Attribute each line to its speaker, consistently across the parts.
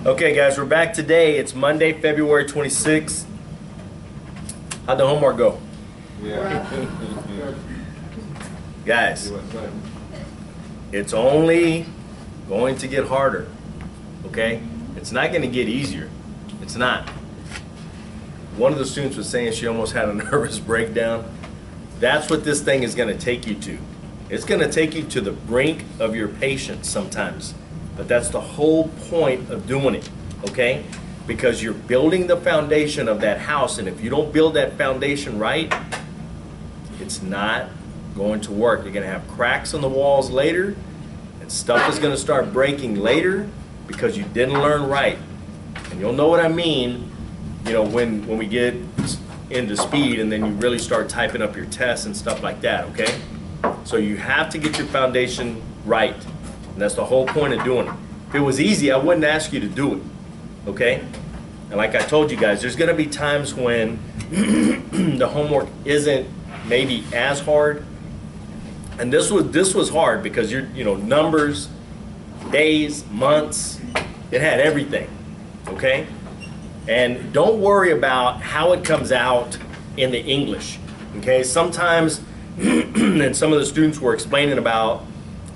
Speaker 1: Okay guys, we're back today. It's Monday, February 26th. How'd the homework go?
Speaker 2: Yeah.
Speaker 1: Guys, it's only going to get harder, okay? It's not going to get easier. It's not. One of the students was saying she almost had a nervous breakdown. That's what this thing is going to take you to. It's going to take you to the brink of your patience sometimes. But that's the whole point of doing it, okay? Because you're building the foundation of that house, and if you don't build that foundation right, it's not going to work. You're going to have cracks in the walls later, and stuff is going to start breaking later because you didn't learn right. And you'll know what I mean, you know, when we get into speed and then you really start typing up your tests and stuff like that, okay? So you have to get your foundation right. And that's the whole point of doing it. If it was easy, I wouldn't ask you to do it, okay? And like I told you guys, there's gonna be times when the homework isn't maybe as hard. And this was hard because you know, numbers, days, months, it had everything, okay? And don't worry about how it comes out in the English, okay? Sometimes, and some of the students were explaining about,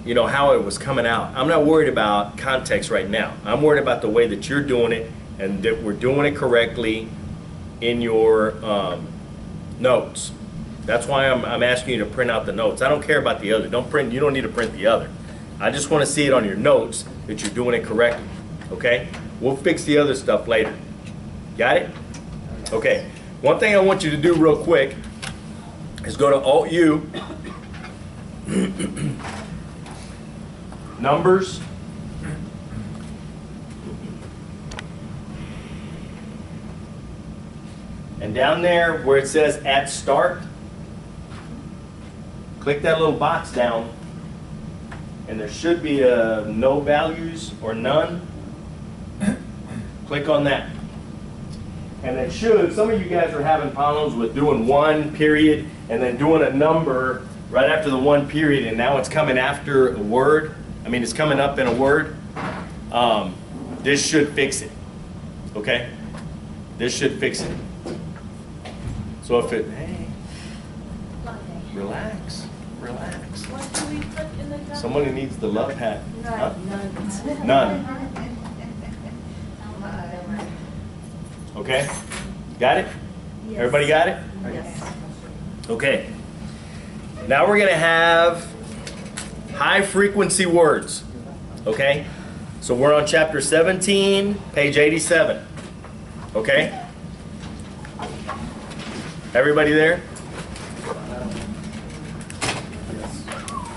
Speaker 1: you know, how it was coming out. I'm not worried about context right now. I'm worried about the way that you're doing it and that we're doing it correctly in your notes. That's why I'm asking you to print out the notes. I don't care about the other. You don't need to print the other. I just want to see it on your notes that you're doing it correctly, okay? We'll fix the other stuff later. Got it? Okay. One thing I want you to do real quick is go to Alt-U, Numbers, and down there where it says at start, click that little box down, and there should be a no values or none. Click on that. And it should, some of you guys are having problems with doing one period and then doing a number right after the one period, and now it's coming after a word. I mean, it's coming up in a word. This should fix it, okay? This should fix it. So if it, hey, relax, relax.
Speaker 3: What do we put in the document?
Speaker 1: Somebody needs the love hat. Huh?
Speaker 3: None.
Speaker 1: None. Okay? Got it?
Speaker 3: Yes.
Speaker 1: Everybody got it?
Speaker 3: Yes.
Speaker 1: Okay. Now we're going to have high frequency words. Okay? So we're on chapter 17, page 87. Okay? Everybody there?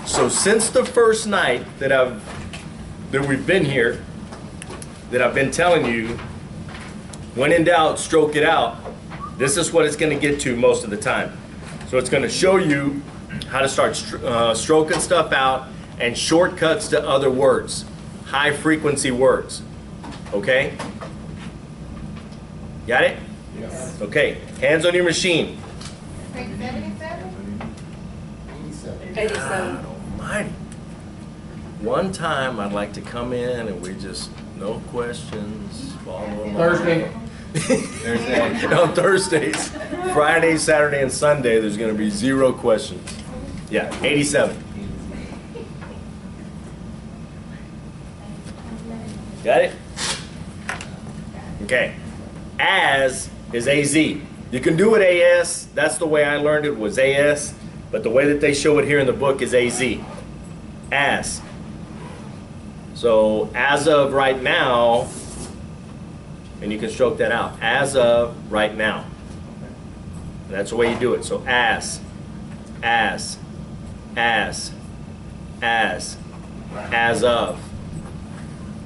Speaker 1: So since the first night that we've been here, that I've been telling you, when in doubt, stroke it out, this is what it's going to get to most of the time. So it's going to show you how to start stroking stuff out and shortcuts to other words, high frequency words. Okay? Got it?
Speaker 2: Yes.
Speaker 1: Okay, hands on your machine.
Speaker 3: 87.
Speaker 1: God almighty. One time I'd like to come in and we just, no questions, follow along.
Speaker 2: Thursday.
Speaker 1: Thursday. On Thursdays, Friday, Saturday, and Sunday, there's going to be 0 questions. Yeah, 87. Got it? Okay. As is AZ. You can do it AS. That's the way I learned it, was AS. But the way that they show it here in the book is AZ. As. So as of right now, and you can stroke that out. As of right now. And that's the way you do it. So as of,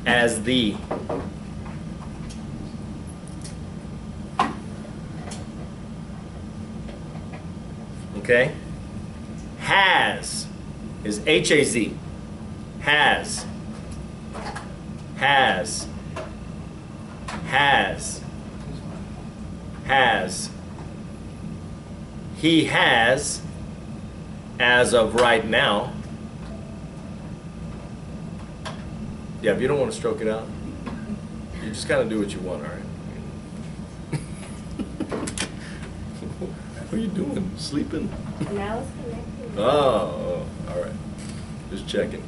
Speaker 1: as the. Okay? Has is H-A-Z. Has. Has. Has. Has. He has, as of right now. Yeah, if you don't want to stroke it out. You just gotta do what you want, all right? What are you doing? Sleeping?
Speaker 4: Now it's connected.
Speaker 1: Oh, all right. Just checking.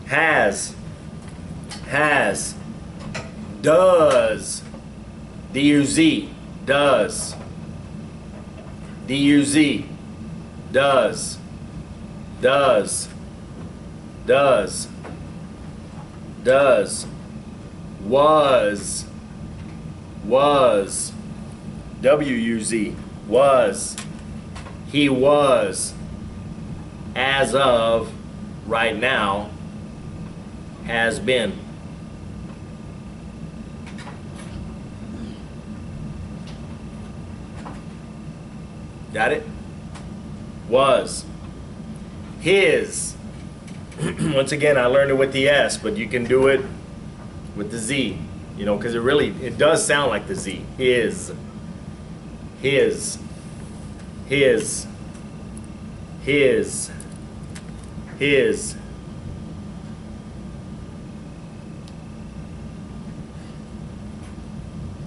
Speaker 1: Has, does, D-U-Z, does, D-U-Z, does, does, was, W-U-Z, was, he was, as of, right now, has been. Got it? Was. His. Once again, I learned it with the S, but you can do it with the Z. You know, because it does sound like the Z. His. His. His. His. His.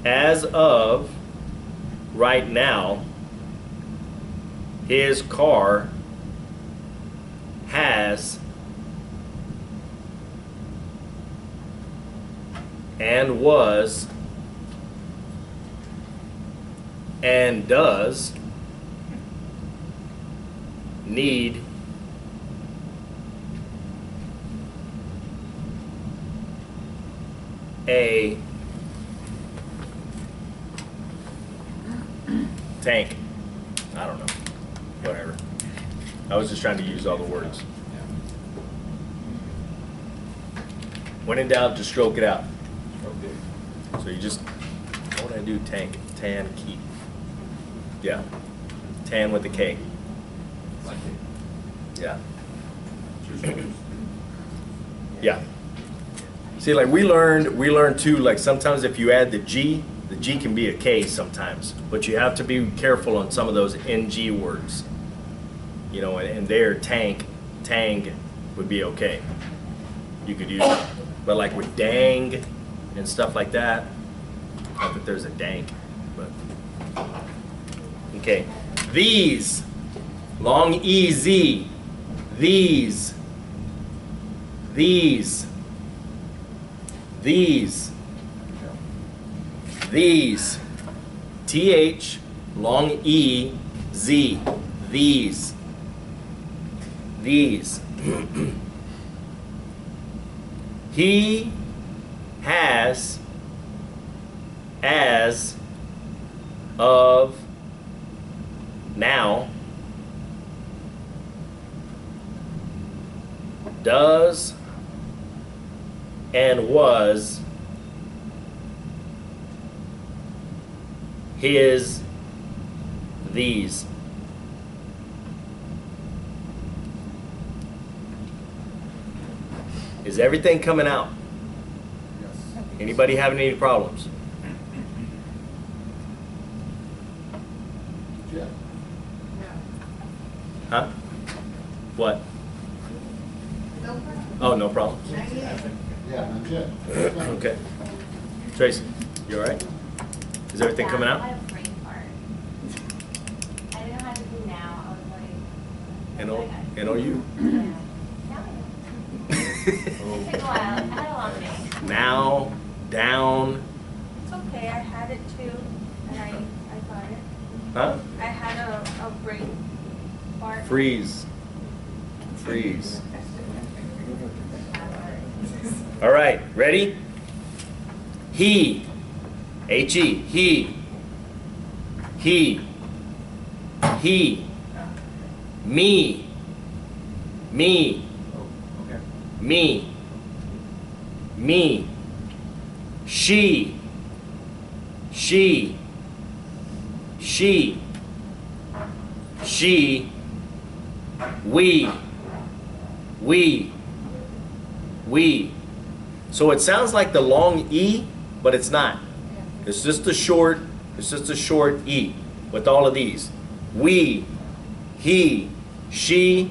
Speaker 1: As of right now, his car has and was and does need a tank. I don't know. Whatever. I was just trying to use all the words. When in doubt, just stroke it out.
Speaker 2: Okay.
Speaker 1: So you just, what would I do? Tank. Tan, key. Yeah. Tan with the K.
Speaker 2: Like it.
Speaker 1: Yeah.
Speaker 2: Choose yours.
Speaker 1: Yeah. See, like we learned too, like sometimes if you add the G can be a K sometimes, but you have to be careful on some of those NG words. You know, and there, tank, tang would be okay. You could use it. But like with dang and stuff like that, not that there's a dank, but. Okay. These, long E-Z, these, these, TH, long E-Z, these. He has, as of now, does and was his these. Is everything coming out?
Speaker 2: Yes.
Speaker 1: Anybody having any problems?
Speaker 2: Jeff.
Speaker 1: Huh? What? Oh, no problems.
Speaker 2: Yeah, I'm Jeff.
Speaker 1: Okay. Tracy, you all right? Is everything coming
Speaker 4: I
Speaker 1: out?
Speaker 4: had a brain fart. I didn't know how to do now. I was like,
Speaker 1: N-O-U?
Speaker 4: yeah. It took a while. I had a long day.
Speaker 1: Now, down,
Speaker 3: It's okay, I had it too, and I got it.
Speaker 1: huh?
Speaker 3: I had a brain fart.
Speaker 1: Freeze. Freeze. All right, ready? He, H-E, he, me,
Speaker 2: Oh, okay.
Speaker 1: me, she, we. So it sounds like the long E, but it's not. It's just a short E with all of these. We, he, she,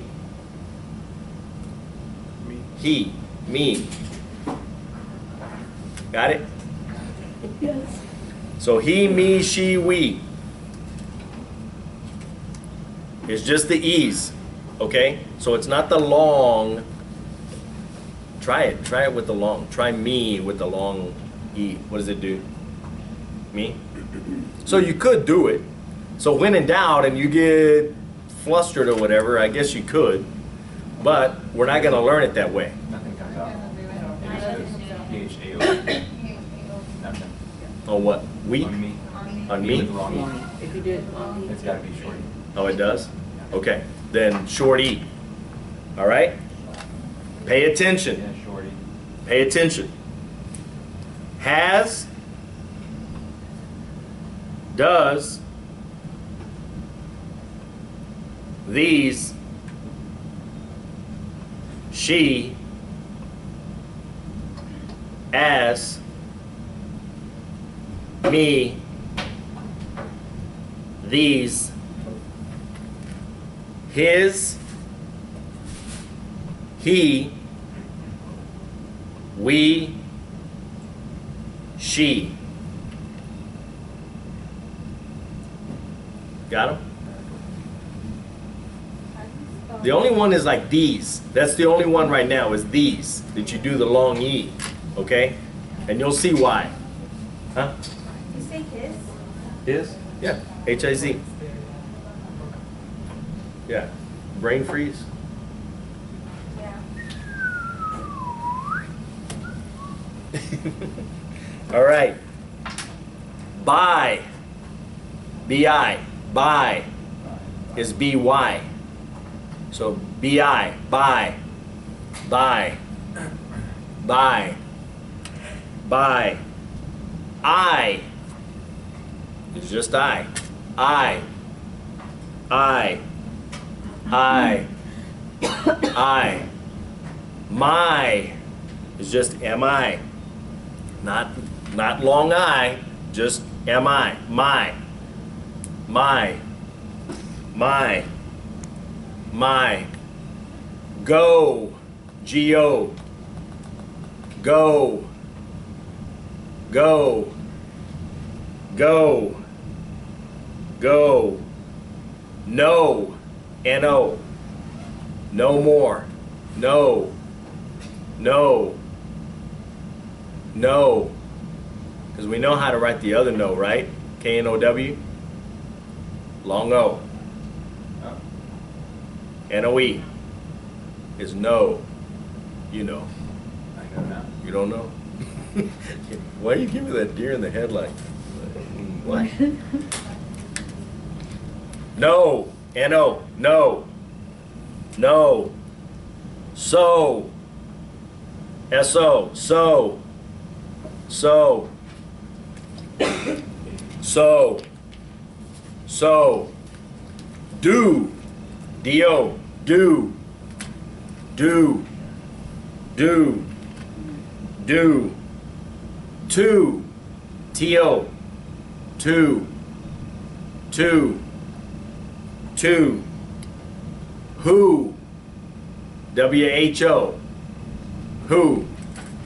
Speaker 2: Me.
Speaker 1: he. me. Got it?
Speaker 5: Yes.
Speaker 1: So he, me, she, we. It's just the E's, okay? So it's not the long. Try it with the long. Try me with the long E. What does it do? Me? So you could do it. So when in doubt and you get flustered or whatever, I guess you could, but we're not gonna learn it that way.
Speaker 2: Nothing comes out. It just goes PHAO. Nothing.
Speaker 1: On what? We?
Speaker 2: On me.
Speaker 1: On
Speaker 2: Me
Speaker 1: me?
Speaker 2: with the long E.
Speaker 5: If you did,
Speaker 2: It's gotta be short.
Speaker 1: Oh, it does? Okay, then short E. All right? Pay attention.
Speaker 2: Yeah, shorty.
Speaker 1: Pay attention. Has, does, these, she, as, me, these, his, he, we, she. Got them? The only one is like these. That's the only one right now is these that you do the long E. Okay? And you'll see why. Huh?
Speaker 3: You say his?
Speaker 1: His? Yeah. H-I-Z. Yeah. Brain freeze.
Speaker 3: Yeah.
Speaker 1: All right. Buy. B-I. Buy is B-Y. So B-I. Buy. Buy. Buy. Buy. I is just I. I. I. I. I. My is just M-I. Not long I, just M-I. My. My. My. My. Go. G-O. Go. Go. Go. Go. No. N-O. No more. No. No. No. Because we know how to write the other no, right? K-N-O-W. Long O.
Speaker 2: Oh.
Speaker 1: N-O-E is no. You know.
Speaker 2: I know now.
Speaker 1: You don't know? Why are you giving me that deer in the headlight? What? No. N-O. No. No. So. S-O. So. So. So. So. Do. D-O. Do. Do. Do. Do. To. T-O. To. To. To. Who. W-H-O. Who.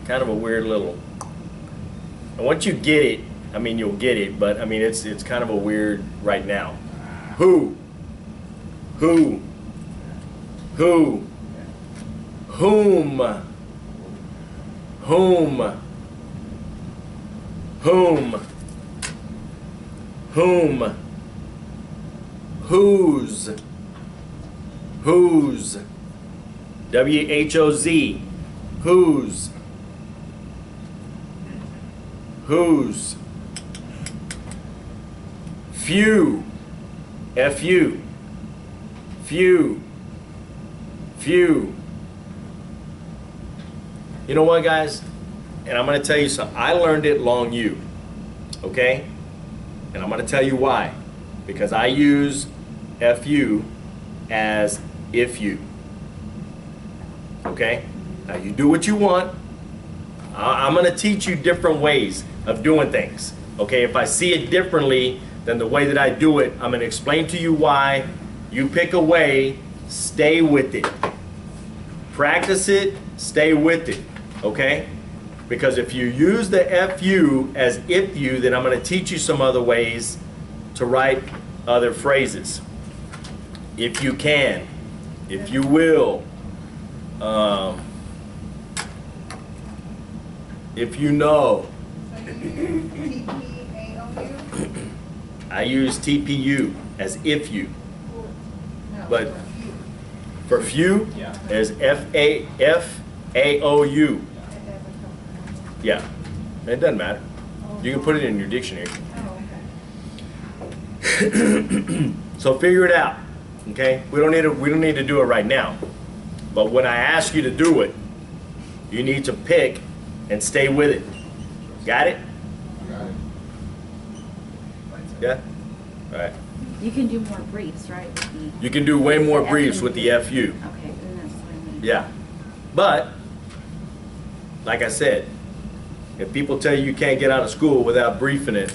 Speaker 1: Kind of a weird little. And once you get it, I mean, you'll get it, but I mean, it's kind of a weird right now. Who. Who. Who. Whom. Whom. Whom. Whom. Whose. Whose. W-H-O-Z. Whose. Whose. Few. F-U. Few. Few. You know what, guys? And I'm going to tell you something. I learned it long U. Okay? And I'm going to tell you why. Because I use F-U as if you. Okay? Now you do what you want. I'm going to teach you different ways of doing things. Okay? If I see it differently than the way that I do it, I'm going to explain to you why. You pick a way, stay with it. Practice it, stay with it, okay? Because if you use the FU as if you, then I'm going to teach you some other ways to write other phrases. If you can, if you will, if you know.
Speaker 2: So you use TPAOU?
Speaker 1: I use TPU as if you,
Speaker 2: No,
Speaker 1: but
Speaker 2: for you.
Speaker 1: for few,
Speaker 6: Yeah.
Speaker 1: as FAOU.
Speaker 2: It doesn't come.
Speaker 1: Yeah, it doesn't matter. You can put it in your dictionary.
Speaker 2: Oh, okay.
Speaker 1: So figure it out, okay? We don't need to do it right now. But when I ask you to do it, you need to pick and stay with it. Got it?
Speaker 6: Got it.
Speaker 1: Yeah? All right.
Speaker 5: You can do more briefs, right? with the-
Speaker 1: You can do way more
Speaker 5: the
Speaker 1: briefs
Speaker 5: F
Speaker 1: with
Speaker 5: and
Speaker 1: the FU.
Speaker 5: Okay, then that's what I mean.
Speaker 1: Yeah. But, like I said, if people tell you you can't get out of school without briefing it,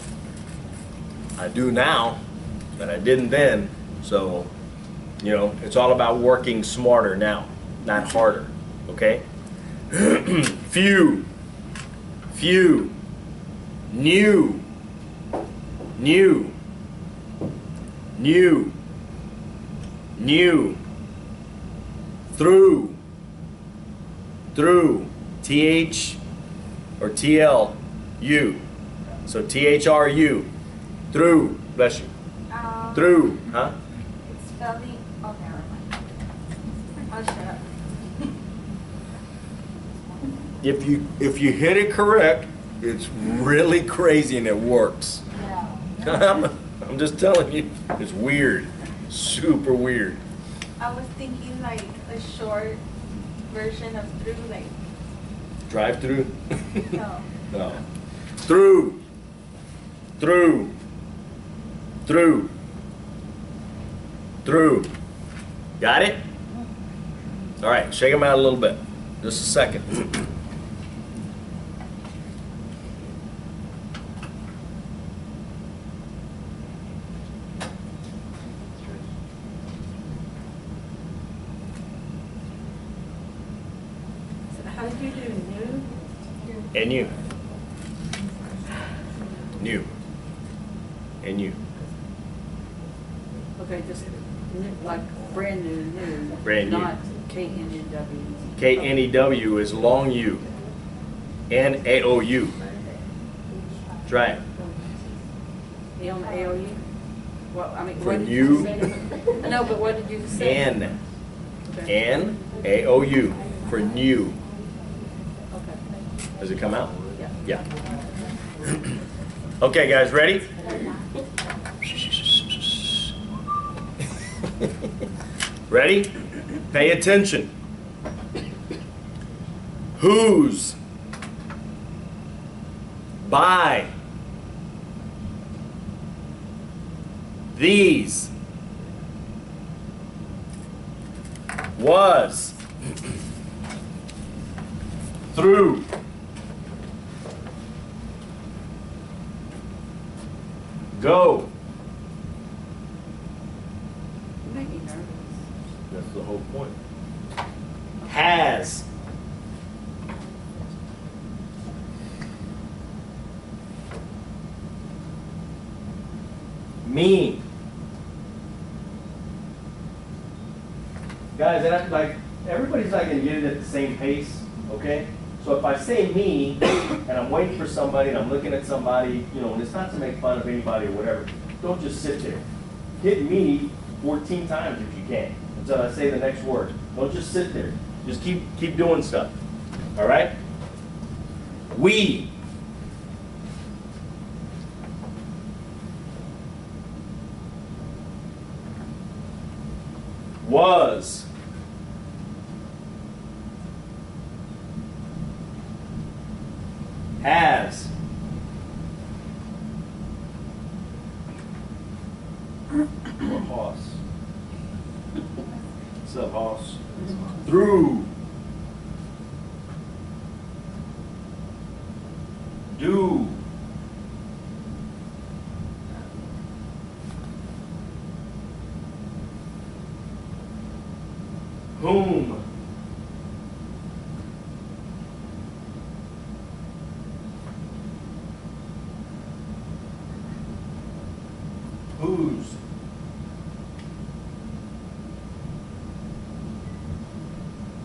Speaker 1: I do now, but I didn't then. So, you know, it's all about working smarter now, not harder, okay? Few, new, through, TH or TL, U. So THRU, through, bless you, through, huh?
Speaker 3: It's spelling, oh, never mind. I'll shut up.
Speaker 1: If you hit it correct, it's really crazy and it works.
Speaker 3: Yeah.
Speaker 1: I'm just telling you, it's weird, super weird.
Speaker 3: I was thinking like a short version of through, like,
Speaker 1: Drive through?
Speaker 3: no.
Speaker 1: No. Through. Got it? All right, shake them out a little bit. Just a second.
Speaker 5: So how did you do new?
Speaker 1: And you. New. And you.
Speaker 5: Okay, just like brand new.
Speaker 1: Brand new.
Speaker 5: Not KNW.
Speaker 1: KNEW is long U. NAOU. Try it.
Speaker 5: On the AOU? Well, I mean,
Speaker 1: For
Speaker 5: what did
Speaker 1: you.
Speaker 5: you say? No, but what did you say?
Speaker 1: N.
Speaker 5: Okay.
Speaker 1: NAOU. For new.
Speaker 5: Okay.
Speaker 1: Does it come out?
Speaker 5: Yeah.
Speaker 1: Yeah. Okay, guys, ready? Ready? Pay attention. Whose? By. These. Was. Through. Go.
Speaker 5: You make me nervous.
Speaker 1: That's the whole point. Has. Mean. Guys, and like everybody's not gonna get it at the same pace, okay? So if I say me and I'm waiting for somebody and I'm looking at somebody, you know, and it's not to make fun of anybody or whatever, don't just sit there. Hit me 14 times if you can until I say the next word. Don't just sit there. Just keep doing stuff. All right? We. Was. Has. Or hoss. What's up, hoss? Through. Do. Whom. Whose.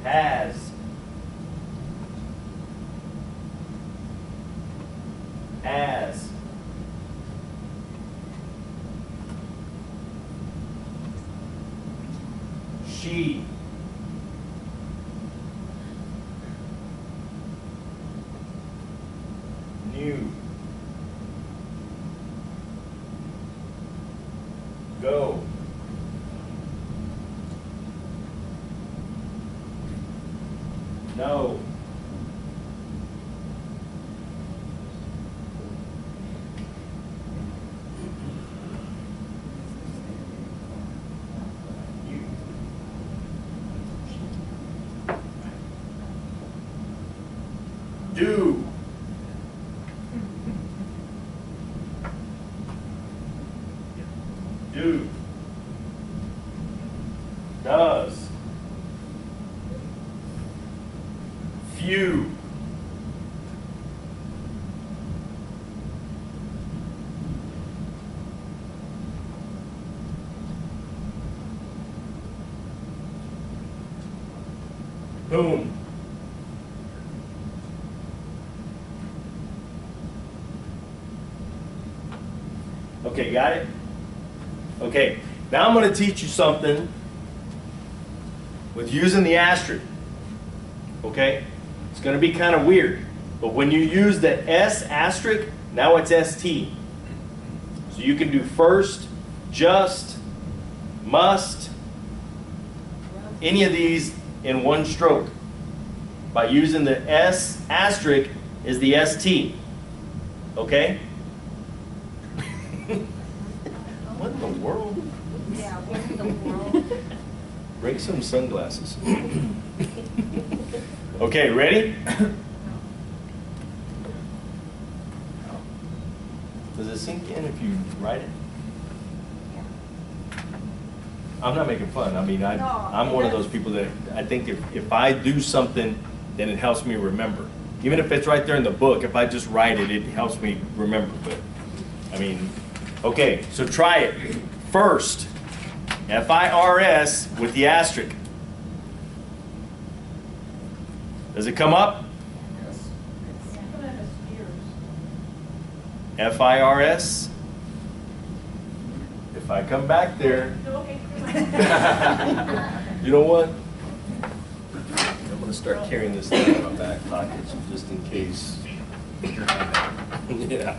Speaker 1: Has. As. She. Knew. Go. No. You. Do. Do. Does. Few. Boom. Okay, got it? Okay, now I'm going to teach you something with using the asterisk. Okay? It's going to be kind of weird, but when you use the S asterisk, now it's ST. So you can do first, just, must, any of these in one stroke. By using the S asterisk is the ST. Okay? What in the world?
Speaker 5: Yeah, what in the world?
Speaker 1: Break some sunglasses. Okay, ready? Does it sink in if you write it? I'm not making fun. I mean, I'm one of those people that I think if I do something, then it helps me remember. Even if it's right there in the book, if I just write it, it helps me remember. But, I mean, okay, so try it. First, F-I-R-S with the asterisk. Does it come up?
Speaker 2: Yes.
Speaker 1: F-I-R-S. If I come back there, you know what? I'm going to start carrying this thing in my back pocket just in case. Yeah.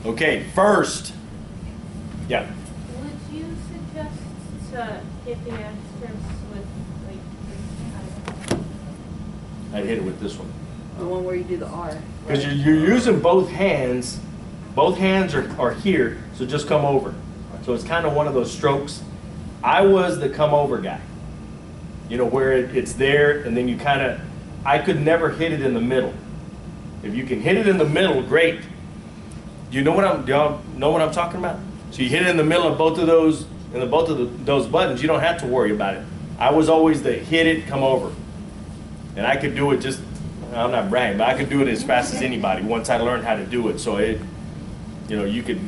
Speaker 1: Okay, first. Yeah.
Speaker 6: Would you suggest to hit the asterisks with, like,
Speaker 1: I'd hit it with this one.
Speaker 5: The one where you do the R.
Speaker 1: Because you're using both hands. Both hands are here, so just come over. So it's kind of one of those strokes. I was the come over guy. You know, where it's there, and then you kind of, I could never hit it in the middle. If you can hit it in the middle, great. Do y'all know what I'm talking about? So you hit it in the middle of both of those, those buttons, you don't have to worry about it. I was always the hit it, come over. And I could do it just, I'm not bragging, but I could do it as fast as anybody once I learned how to do it. So it, you know, you could,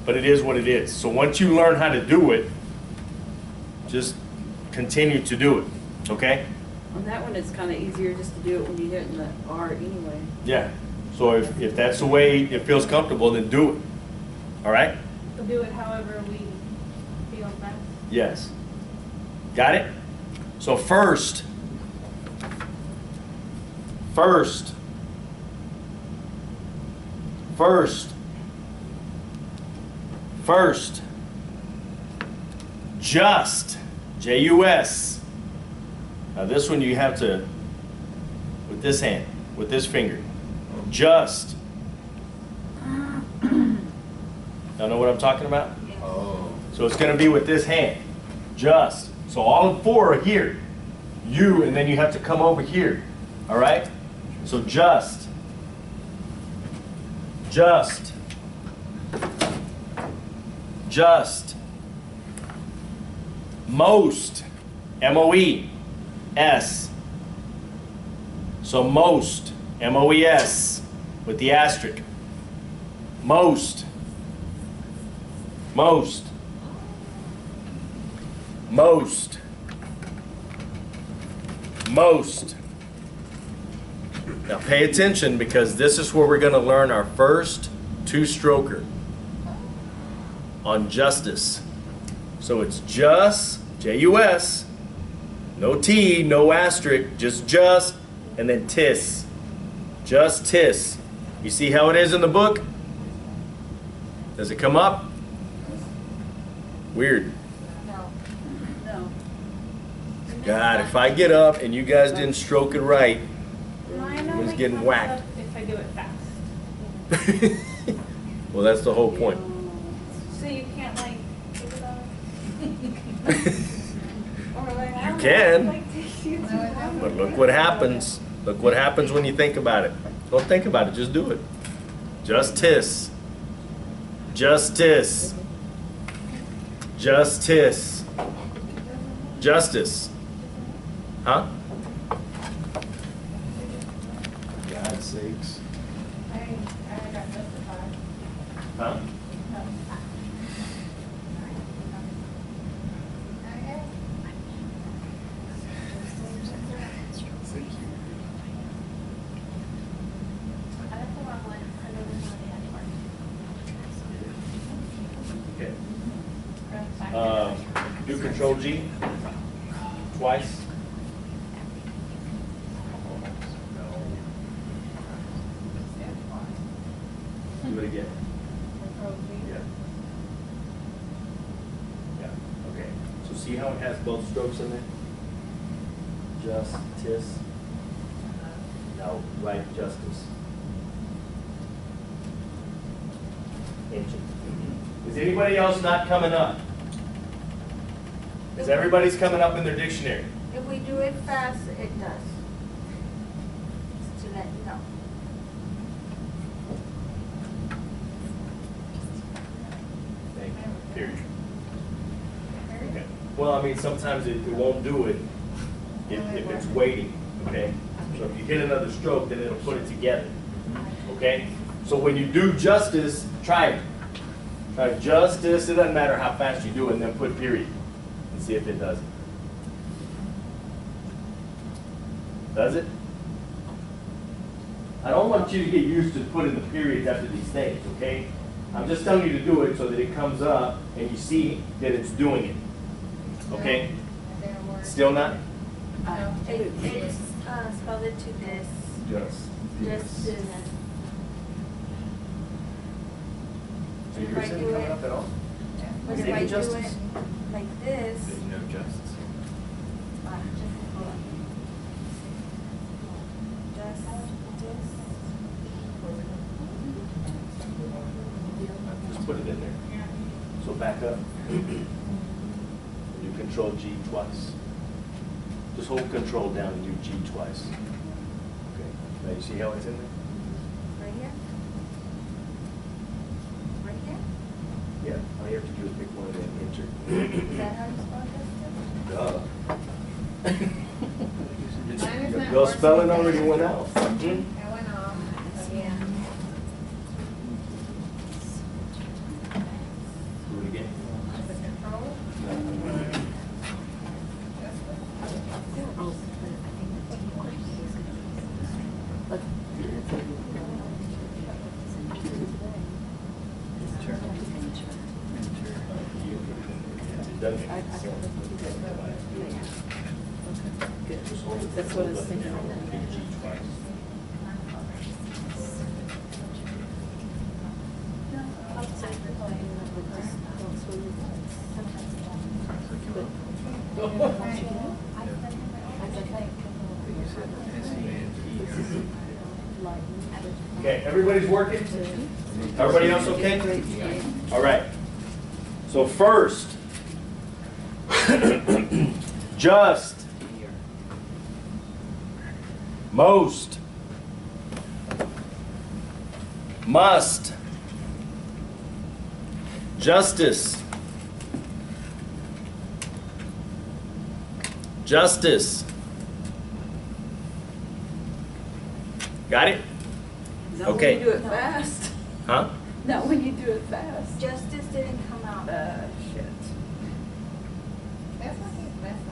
Speaker 1: but it is what it is. So once you learn how to do it, just continue to do it, okay?
Speaker 5: On that one, it's kind of easier just to do it when you hit in the R anyway.
Speaker 1: Yeah. So if that's the way it feels comfortable, then do it. All right?
Speaker 6: we'll do it however we feel best?
Speaker 1: Yes. Got it? So first, just, J-U-S. Now this one you have to, with this hand, with this finger, just. Y'all know what I'm talking about?
Speaker 2: Oh.
Speaker 1: So it's going to be with this hand, just. So all of four are here. You, and then you have to come over here. All right? So just. Just. Just. Most. M-O-E-S. So most. M-O-E-S. With the asterisk. Most. Most. Most. Most. Now pay attention because this is where we're going to learn our first two-stroker on justice. So it's just, J-U-S, no T, no asterisk, just, and then tis. Just tis. You see how it is in the book? Does it come up? Weird.
Speaker 3: No.
Speaker 5: No.
Speaker 1: God, if I get up and you guys didn't stroke it right,
Speaker 6: No, I know
Speaker 1: It's
Speaker 6: it
Speaker 1: getting
Speaker 6: comes
Speaker 1: whacked.
Speaker 6: up if I do it fast.
Speaker 1: well, that's the whole point.
Speaker 6: So you can't like take it off? Or like, I
Speaker 1: You
Speaker 6: don't
Speaker 1: can.
Speaker 6: know, like, take you too long.
Speaker 1: But look what happens. Look what happens when you think about it. Don't think about it, just do it. Justice. Justice. Justice. Justice. Huh? God's sakes.
Speaker 6: I got justified.
Speaker 1: Huh?
Speaker 4: I left the wrong one. I know this one had to work.
Speaker 1: Okay. Do Control G twice. Do it again. Yeah. Yeah. Okay. So see how it has both strokes in there? Justice. Now write justice. Engine. Is anybody else not coming up? Is everybody's coming up in their dictionary?
Speaker 3: If we do it fast, it does. Just to let you know.
Speaker 1: Thank you. Period. Okay. Well, I mean, sometimes it won't do it if it's waiting, okay? So if you hit another stroke, then it'll put it together, okay? So when you do justice, try it. Try justice, it doesn't matter how fast you do it, and then put period and see if it does it. Does it? I don't want you to get used to putting the periods after these things, okay? I'm just telling you to do it so that it comes up and you see that it's doing it. Okay? Still not?
Speaker 3: It's spelled it to this. Just this.
Speaker 1: So yours isn't coming up at all?
Speaker 3: But
Speaker 1: Is
Speaker 3: if
Speaker 1: it
Speaker 3: I do it
Speaker 1: justice?
Speaker 3: like this,
Speaker 1: There's no justice.
Speaker 3: just this.
Speaker 1: Just put it in there. So back up. Do Control G twice. Just hold Control down and do G twice. Okay. Now you see how it's in there?
Speaker 3: Right here? Right here?
Speaker 1: Yeah. All you have to do is pick one and then enter.
Speaker 3: Is that how you spell justice?
Speaker 1: Duh.
Speaker 6: Mine is not
Speaker 1: Your
Speaker 6: working.
Speaker 1: spelling already went out.
Speaker 6: I went off again.
Speaker 1: Do it again.
Speaker 5: That's what it's thinking.
Speaker 1: Okay, everybody's working? Everybody else okay? All right. So first, just, most, must, justice, justice. Got it?
Speaker 5: Not
Speaker 1: Okay.
Speaker 5: when you do it fast.
Speaker 1: Huh?
Speaker 5: Not when you do it fast.
Speaker 3: Justice didn't come out.
Speaker 5: Shit.
Speaker 6: That's what he's messing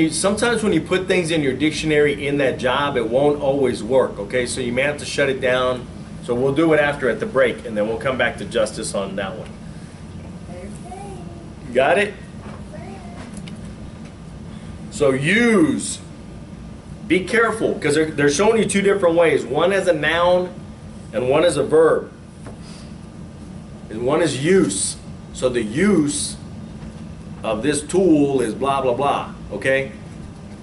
Speaker 6: up.
Speaker 1: Sometimes when you put things in your dictionary in that job, it won't always work, okay? So you may have to shut it down. So we'll do it after at the break, and then we'll come back to justice on that one.
Speaker 6: Okay.
Speaker 1: Got it? So use. Be careful, because they're showing you two different ways. One as a noun, and one as a verb. And one is use. So the use of this tool is blah, blah, blah. Okay?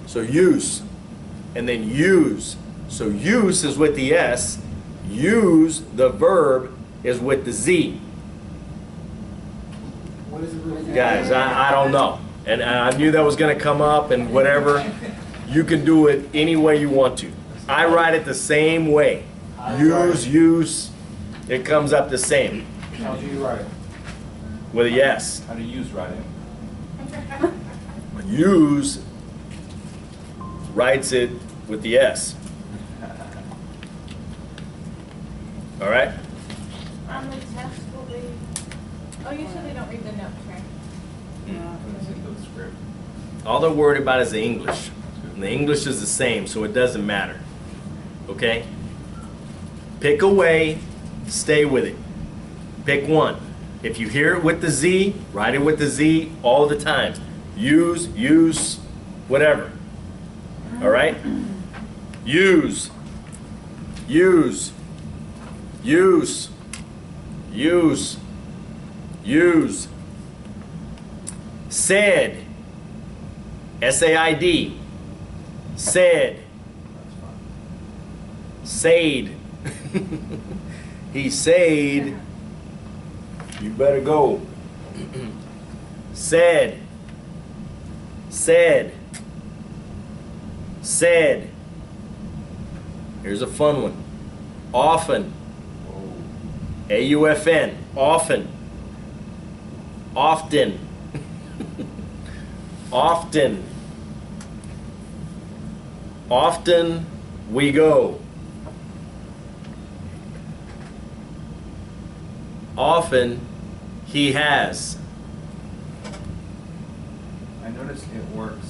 Speaker 1: So use. And then use. So use is with the S. Use, the verb, is with the Z.
Speaker 2: What is it really?
Speaker 1: Guys, I don't know. And I knew that was going to come up and whatever. You can do it any way you want to. I write it the same way. Use. It comes up the same.
Speaker 2: How do you write it?
Speaker 1: With a S.
Speaker 2: How do you use writing?
Speaker 1: Use writes it with the S. All right?
Speaker 3: On the test, will they, oh, you said they don't read the notes, right?
Speaker 2: It's in the script.
Speaker 1: All they're worried about is the English. And the English is the same, so it doesn't matter. Okay? Pick a way, stay with it. Pick one. If you hear it with the Z, write it with the Z all the time. Use, whatever. All right? Use. Said. S-A-I-D. Said. Said. He said, you better go. Said. Here's a fun one. Often. A-U-F-N. Often. Often. Often. Often we go. Often he has.
Speaker 2: I noticed it works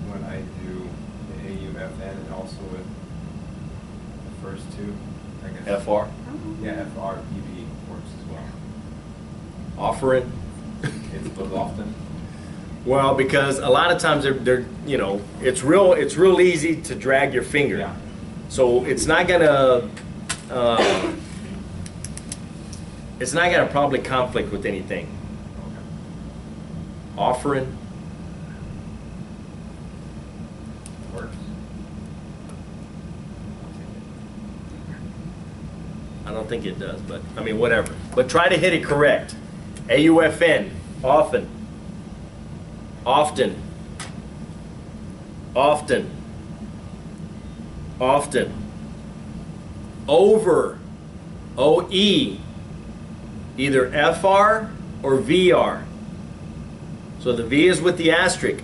Speaker 2: when I do the A-U-F-N and also with the first two. I guess.
Speaker 1: F-R.
Speaker 2: Yeah, F-R-E-V works as well.
Speaker 1: Offering.
Speaker 2: It's both often.
Speaker 1: Well, because a lot of times they're you know, it's real easy to drag your finger.
Speaker 2: Yeah.
Speaker 1: So it's not gonna probably conflict with anything.
Speaker 2: Okay.
Speaker 1: Offering.
Speaker 2: Works.
Speaker 1: I don't think it does, but I mean whatever. But try to hit it correct. A-U-F-N. Often. Often. Often. Often. Over. O-E. Either F-R or V-R. So the V is with the asterisk.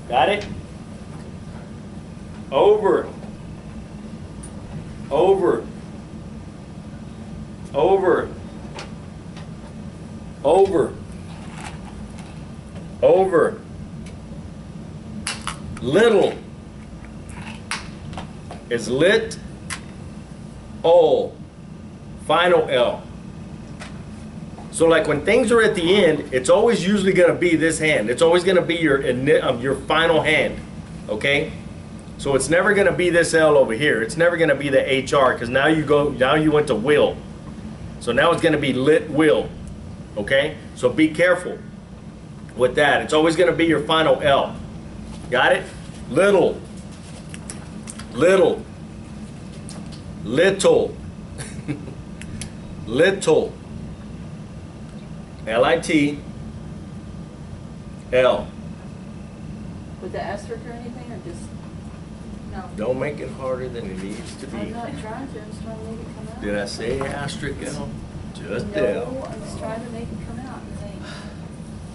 Speaker 1: Got it? Over. Over. Over. Over. Over. Little is lit. O. Final L. So like when things are at the end, it's always usually going to be this hand. It's always going to be your final hand. Okay? So it's never going to be this L over here. It's never going to be the HR because now you went to will. So now it's going to be lit will. Okay? So be careful with that. It's always going to be your final L. Got it? Little. Little. Little. Little. L-I-T. L.
Speaker 5: With the asterisk or anything, or just? No.
Speaker 1: Don't make it harder than it needs to be.
Speaker 5: I'm not trying to, I'm just trying to make it come out.
Speaker 1: Did I say asterisk L? Just
Speaker 5: No,
Speaker 1: L.
Speaker 5: I'm just trying to make it come out. and say-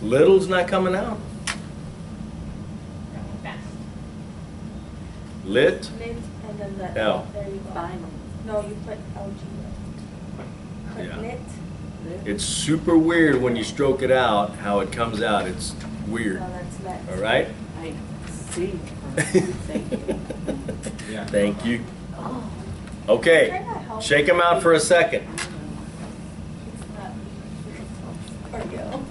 Speaker 1: Little's not coming out. Lit.
Speaker 3: Lit and then the
Speaker 1: L.
Speaker 3: There you go.
Speaker 5: Final.
Speaker 3: No, you put LG.
Speaker 1: Yeah.
Speaker 6: Lit.
Speaker 1: It's super weird when you stroke it out, how it comes out. It's weird.
Speaker 5: So that's next.
Speaker 1: All right?
Speaker 5: I see. Thank you.
Speaker 2: Yeah.
Speaker 1: Thank you.
Speaker 5: Oh.
Speaker 1: Okay, shake them out for a second.
Speaker 3: It's not. Or go.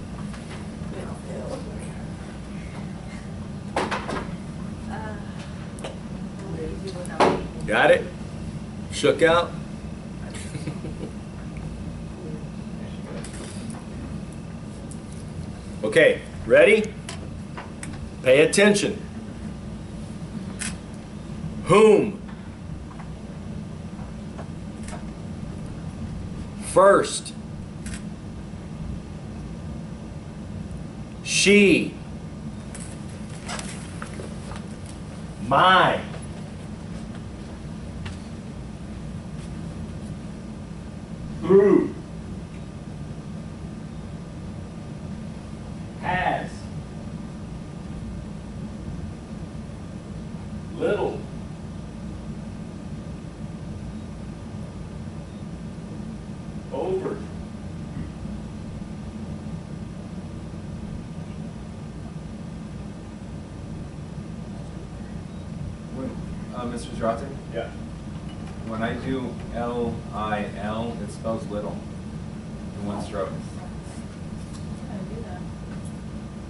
Speaker 1: Got it? Shook out? Okay, ready? Pay attention. Whom? First. She. My. Through. Has. Little. Over.
Speaker 2: Mr. Zratek,
Speaker 1: Yeah.
Speaker 2: when I do L-I-L, it spells little in one stroke.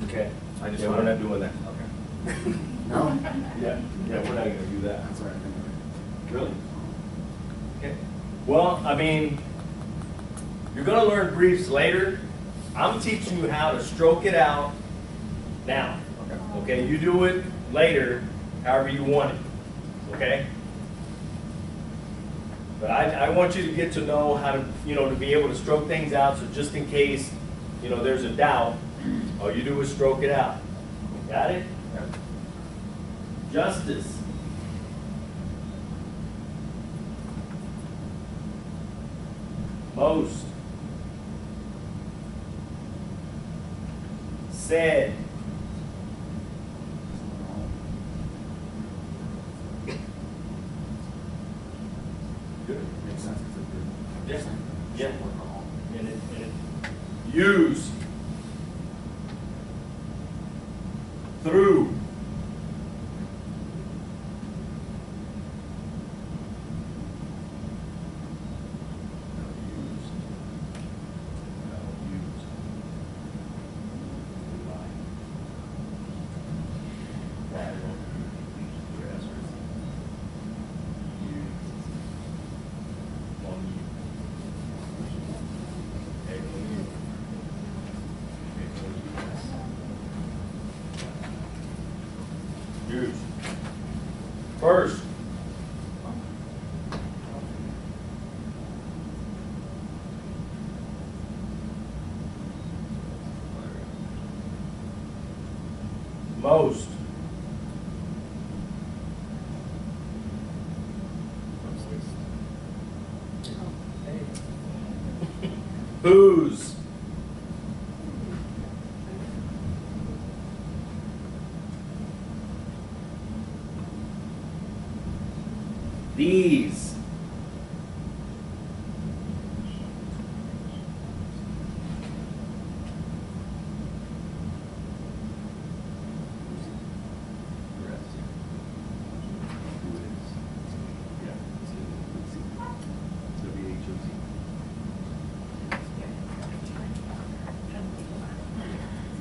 Speaker 1: Okay.
Speaker 2: I just
Speaker 1: Yeah, we're
Speaker 2: wanna-
Speaker 1: not doing that.
Speaker 2: Okay.
Speaker 7: No?
Speaker 1: Yeah, we're not gonna do that.
Speaker 7: That's all right.
Speaker 1: Really? Okay. Well, I mean, you're gonna learn briefs later. I'm teaching you how to stroke it out now.
Speaker 2: Okay.
Speaker 1: Okay, you do it later, however you want it. Okay? But I want you to get to know how to, to be able to stroke things out, so just in case, there's a doubt, all you do is stroke it out. Got it?
Speaker 2: Yeah.
Speaker 1: Justice. Most. Said. Good.
Speaker 7: Makes sense. It's a good.
Speaker 1: Yeah. And it, use. Through. Use. First. Most. Whose. These.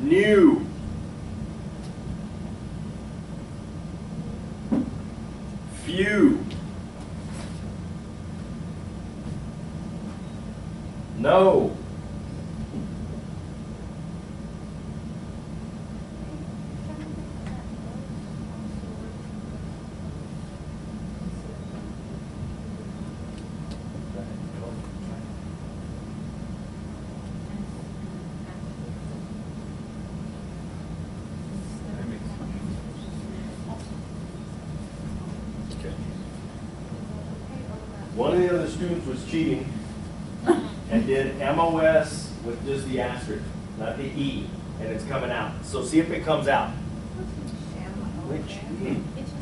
Speaker 1: New. Few. No. One of the other students was cheating and did MOS with just the asterisk, not the E, and it's coming out. So see if it comes out.
Speaker 7: Which?
Speaker 3: It just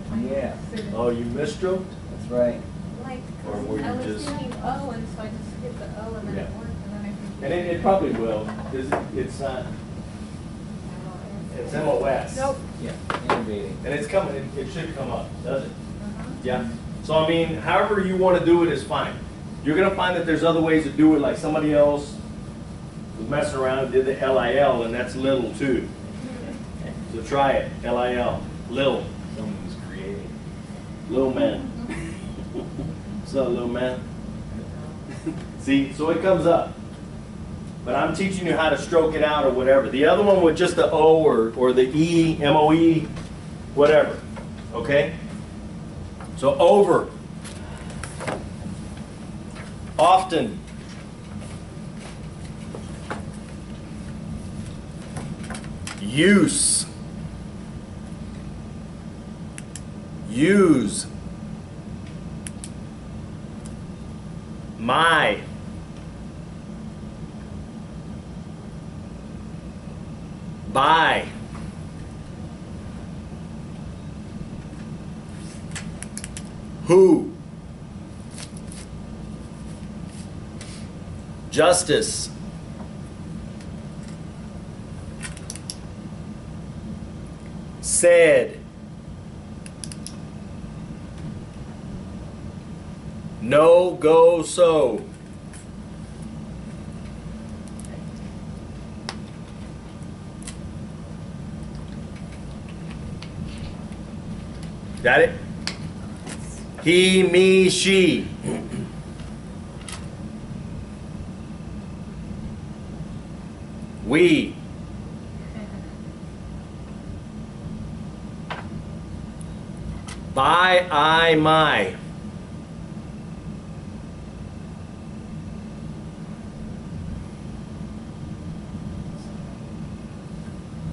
Speaker 3: happened.
Speaker 7: Yeah,
Speaker 1: Oh, you misstroked?
Speaker 7: that's right.
Speaker 3: like,
Speaker 1: Or were
Speaker 3: I
Speaker 1: you
Speaker 3: was
Speaker 1: just-
Speaker 3: thinking O, and so I just skipped the O, and then it
Speaker 1: Yeah.
Speaker 3: worked, and then I confused.
Speaker 1: And it probably will, because it's not, it's MOS.
Speaker 3: Nope.
Speaker 7: Yeah, innovating.
Speaker 1: And it's coming, it should come up, does it?
Speaker 3: Uh-huh.
Speaker 1: Yeah. So I mean, however you want to do it is fine. You're gonna find that there's other ways to do it, like somebody else was messing around and did the LIL, and that's little too. So try it, LIL, Lil,
Speaker 2: Someone was creating.
Speaker 1: Lil man. What's up, little man? See, so it comes up. But I'm teaching you how to stroke it out or whatever. The other one with just the O or the E, M-O-E, whatever. Okay? So over. Often. Use. Use. My. By. Who. Justice. Said. No, go, so. Got it? He, me, she. We. By, I, my.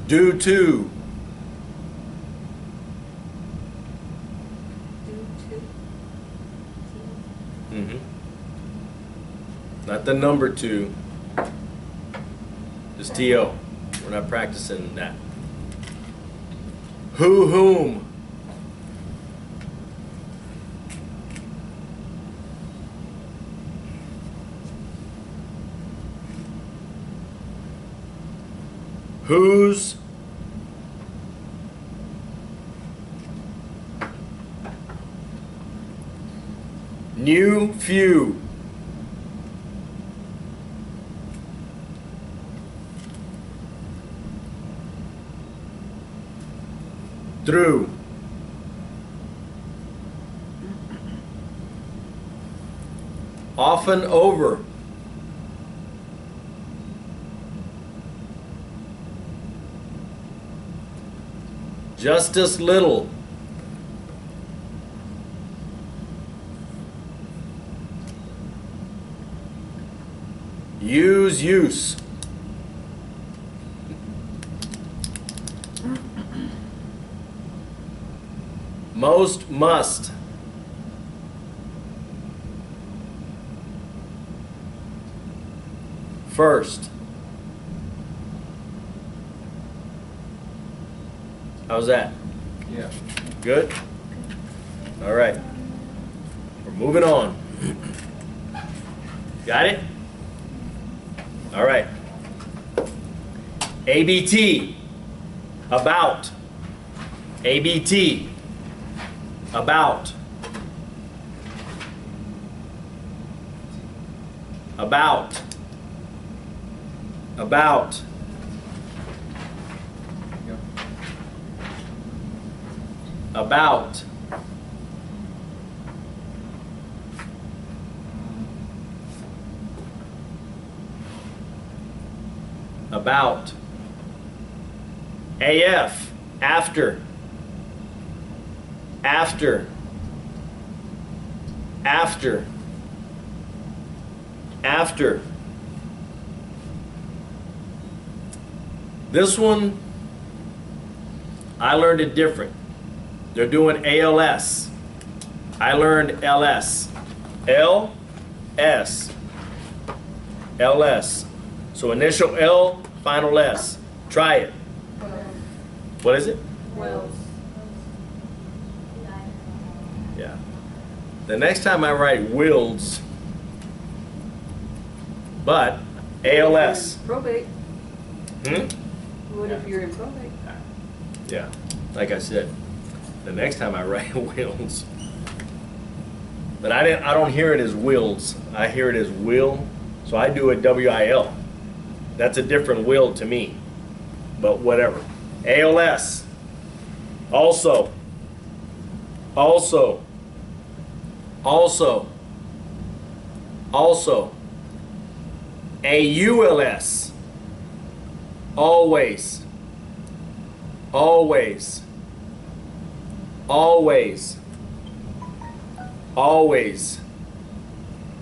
Speaker 1: Due to. Mm-hmm. Not the number two. Just T-O. We're not practicing that. Who, whom. Whose. New, few. Through. Often over. Just as little. Use. Most, must. First. How's that?
Speaker 2: Yeah.
Speaker 1: Good? All right. We're moving on. Got it? All right. ABT. About. ABT. About. About. About.
Speaker 2: Yep.
Speaker 1: About. About. AF. After. After. After. After. This one, I learned it different. They're doing ALS. I learned LS. LS. LS. So initial L, final S. Try it. What is it?
Speaker 5: Wells.
Speaker 1: Yeah. The next time I write wills, but ALS.
Speaker 5: Probate.
Speaker 1: Hmm?
Speaker 5: What if you're in probate?
Speaker 1: Yeah, like I said, the next time I write wills. But I don't hear it as wills. I hear it as will. So I do a WIL. That's a different will to me. But whatever. ALS. Also. Also. Also. Also. AULS. Always. Always. Always. Always.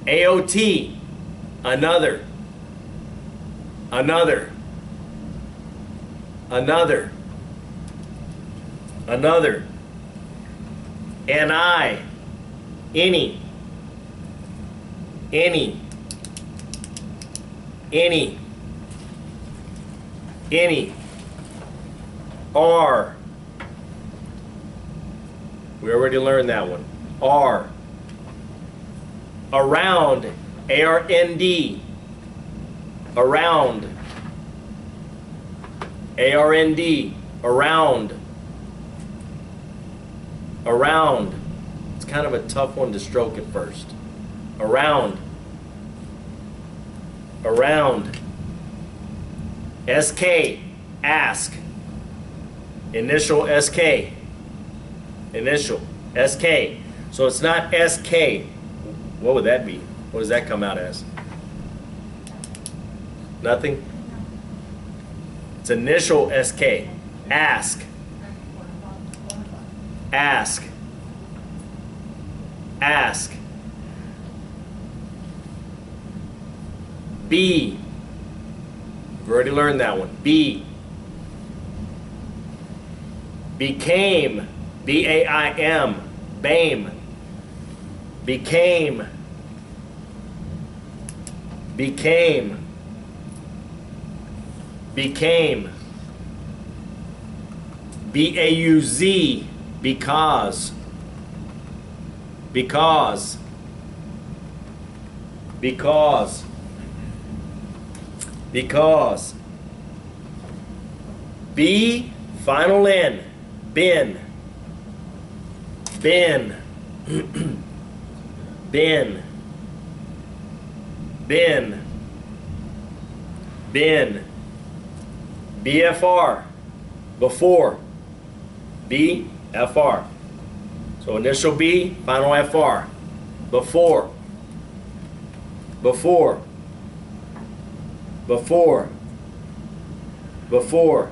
Speaker 1: AOT. Another. Another. Another. Another. NI. Any. Any. Any. Any. R. We already learned that one. R. Around. ARND. Around. ARND. Around. Around. It's kind of a tough one to stroke at first. Around. Around. SK. Ask. Initial SK. Initial SK. So it's not SK. What would that be? What does that come out as? Nothing? It's initial SK. Ask. Ask. Ask. B. We've already learned that one. B. Became. BAIM. BAME. Became. Became. Became. BAUZ. Because. Because. Because. Because. B. Final N. Bin. Bin. Bin. Bin. Bin. BFR. Before. BFR. So initial B, final FR. Before. Before. Before. Before.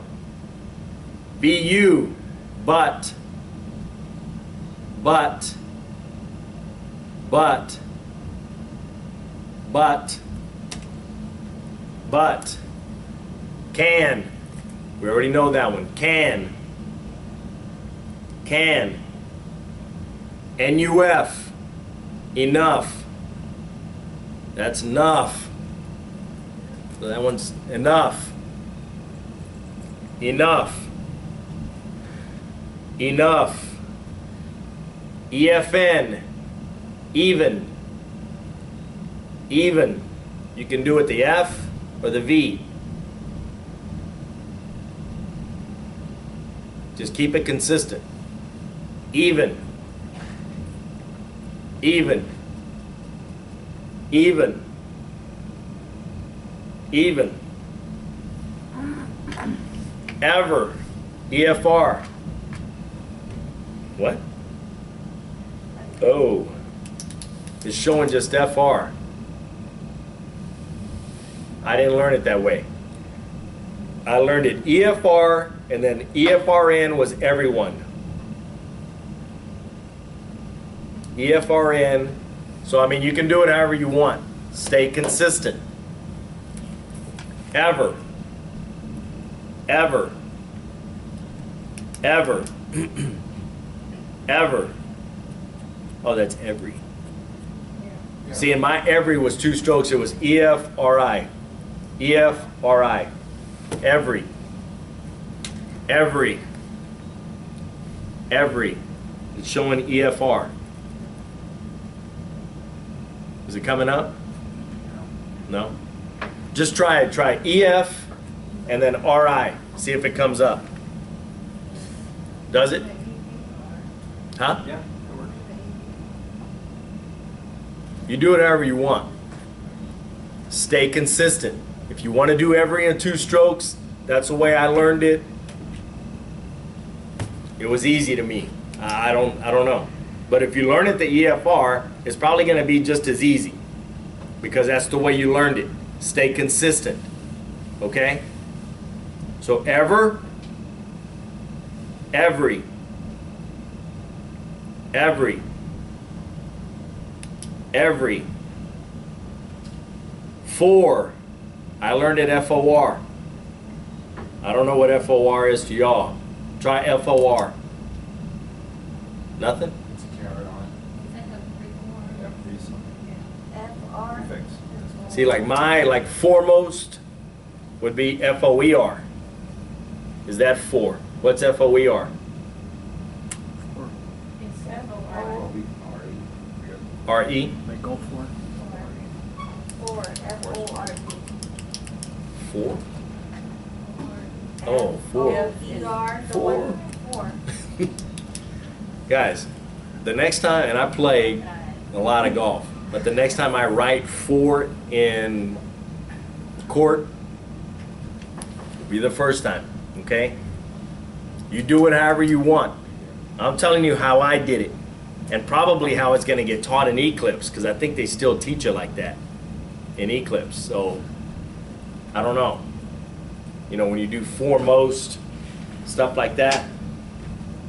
Speaker 1: BU. But. But. But. But. But. Can. We already know that one. Can. Can. NUF. Enough. That's enough. So that one's enough. Enough. Enough. EFN. Even. Even. You can do it the F or the V. Just keep it consistent. Even. Even. Even. Even. Ever. EFR. What? Oh. It's showing just FR. I didn't learn it that way. I learned it EFR and then EFRN was everyone. EFRN. So I mean you can do it however you want. Stay consistent. Ever. Ever. Ever. Ever. Oh, that's every. See, and my every was two strokes. It was EFRI. EFRI. Every. Every. Every. It's showing EFR. Is it coming up? No? Just try it. Try EF and then RI. See if it comes up. Does it? Huh?
Speaker 2: Yeah, it works.
Speaker 1: You do it however you want. Stay consistent. If you want to do every in 2 strokes, that's the way I learned it. It was easy to me. I don't know. But if you learn it the EFR, it's probably going to be just as easy because that's the way you learned it. Stay consistent. Okay? So every, 4. I learned it FOR. I don't know what FOR is to y'all. Try FOR. Nothing?
Speaker 2: It's a carrot on
Speaker 4: It's like a
Speaker 2: it.
Speaker 4: freak
Speaker 2: Yeah, please.
Speaker 3: FR.
Speaker 2: Prefix.
Speaker 1: See, like foremost would be FOER. Is that 4? What's FOER?
Speaker 3: It's
Speaker 6: Or
Speaker 3: FOR.
Speaker 6: we already,
Speaker 1: RE?
Speaker 7: Like go for it.
Speaker 3: 4. FORD.
Speaker 1: 4? Oh, 4.
Speaker 3: ER. The one. 4.
Speaker 1: Guys, the next time, and I play a lot of golf, but the next time I write 4 in court, will be the first time, okay? You do it however you want. I'm telling you how I did it, and probably how it's gonna get taught in Eclipse, because I think they still teach it like that in Eclipse, so I don't know. You know, when you do foremost, stuff like that.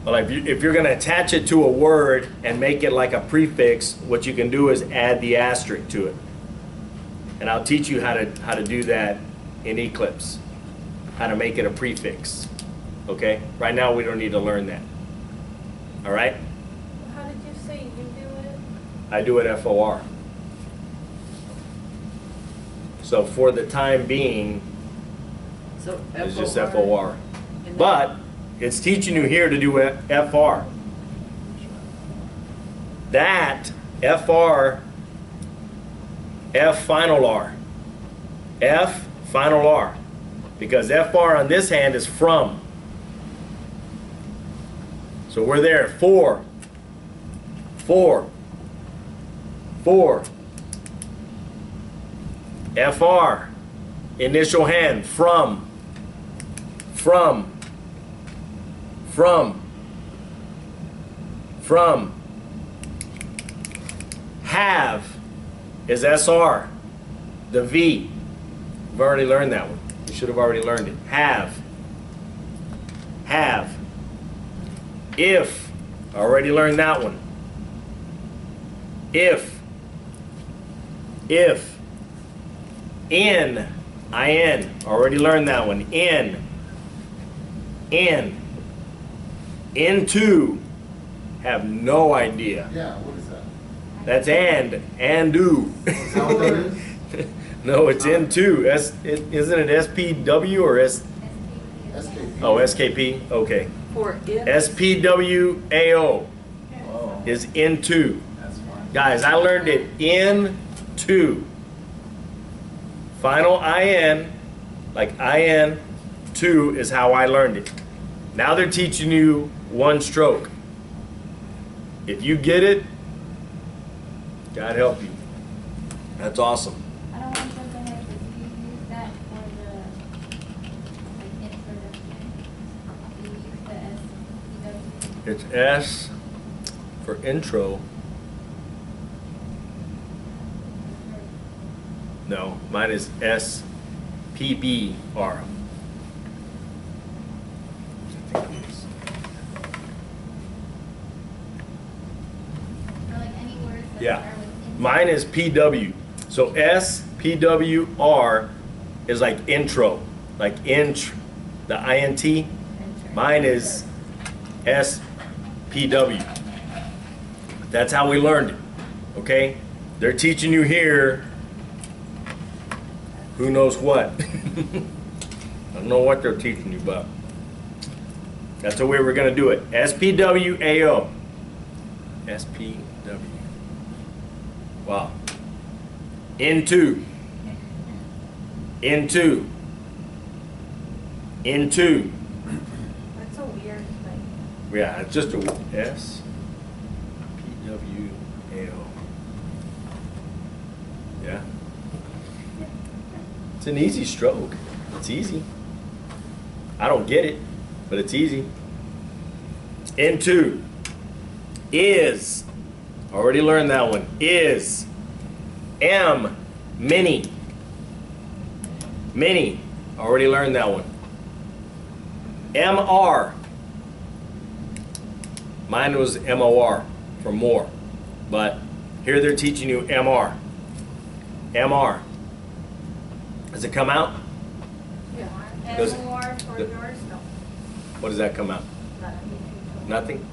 Speaker 1: Well, if you're going to attach it to a word and make it like a prefix, what you can do is add the asterisk to it. And I'll teach you how to do that in Eclipse, how to make it a prefix. Okay? Right now, we don't need to learn that. All right?
Speaker 3: How did you say you do it?
Speaker 1: I do it FOR. So for the time being,
Speaker 5: So
Speaker 1: it's just
Speaker 5: FOR.
Speaker 1: FOR.
Speaker 5: And then-
Speaker 1: But it's teaching you here to do FR. That FR, F final R. F final R. Because FR on this hand is from. So we're there. 4. 4. 4. FR. Initial hand. From. From. From. From. Have is SR. The V. We've already learned that one. You should have already learned it. Have. Have. If. Already learned that one. If. If. In. IN. Already learned that one. In. In. Into. Have no idea.
Speaker 6: yeah, what is that?
Speaker 1: That's and do.
Speaker 6: Is that what that is?
Speaker 1: No, it's into. Isn't it SPW or S?
Speaker 6: SKP.
Speaker 1: Oh, SKP. Okay.
Speaker 5: For if.
Speaker 1: SPWAO
Speaker 6: Oh.
Speaker 1: is into.
Speaker 2: That's fine.
Speaker 1: Guys, I learned it into. Final IN, like IN, 2 is how I learned it. Now they're teaching you 1 stroke. If you get it, God help you. That's awesome.
Speaker 4: I don't want to jump ahead, but do you use that for the, like, introduction? Do you use the SPW?
Speaker 1: It's S for intro. No, mine is SPBR.
Speaker 4: Or like any words that
Speaker 1: Yeah.
Speaker 4: start with in-
Speaker 1: Mine is PW. So SPWR is like intro, like int, the INT. Mine is SPW. That's how we learned it. Okay? They're teaching you here who knows what. I don't know what they're teaching you, but that's the way we're going to do it. SPWAO. SPW. Wow. Into. Into. Into.
Speaker 3: That's a weird thing.
Speaker 1: Yeah, it's just a S. P-W-A-O. Yeah. It's an easy stroke. It's easy. I don't get it, but it's easy. Into. Is. Already learned that one. Is. M. Many. Many. Already learned that one. MR. Mine was MOR for more. But here they're teaching you MR. MR. Does it come out?
Speaker 5: Yeah.
Speaker 1: Does-
Speaker 3: And more for
Speaker 1: the-
Speaker 3: yours, no.
Speaker 1: What does that come out?
Speaker 3: Nothing.
Speaker 1: Nothing?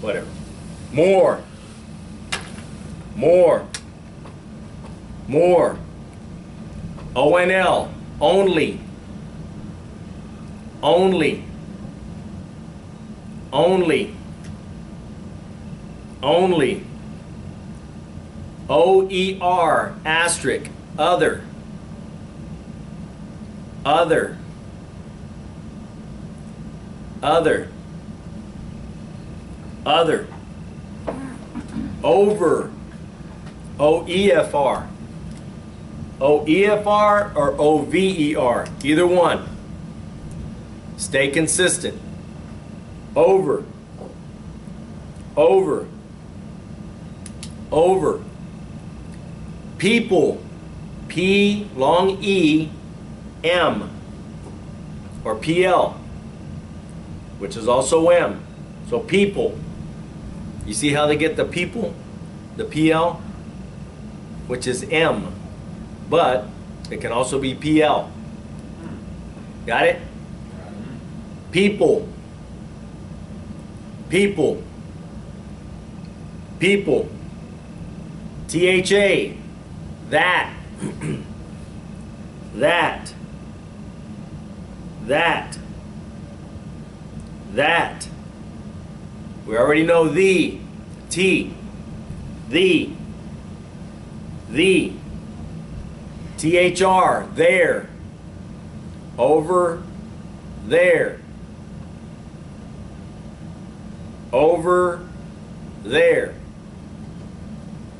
Speaker 1: Whatever. More. More. More. ONL. Only. Only. Only. Only. OER asterisk. Other. Other. Other. Other. Over. OEFR. OEFR or OVER. Either one. Stay consistent. Over. Over. Over. People. P long E M or PL, which is also M. So people. You see how they get the people? The PL, which is M, but it can also be PL. Got it? People. People. People. THA. That. That. That. That. We already know the. T. The. The. THR. There. Over. There. Over. There.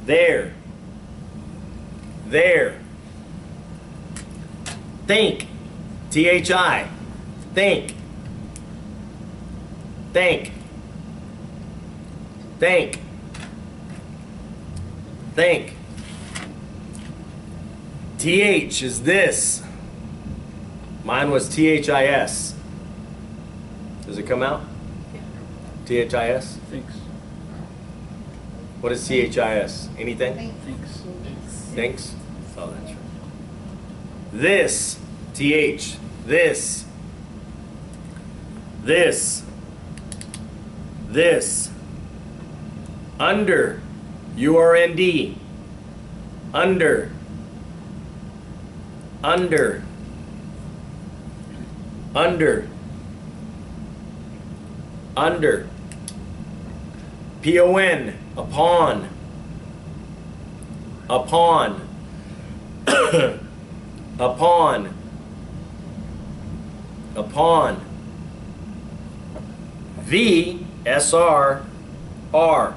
Speaker 1: There. There. Think. THI. Think. Think. Think. Think. TH is this. Mine was THIS. Does it come out? THIS?
Speaker 7: Thinks.
Speaker 1: What is THIS? Anything?
Speaker 7: Thinks.
Speaker 1: Thinks? Oh, that's right. This. TH. This. This. This. Under. URND. Under. Under. Under. Under. PON. Upon. Upon. Upon. Upon. VSR. R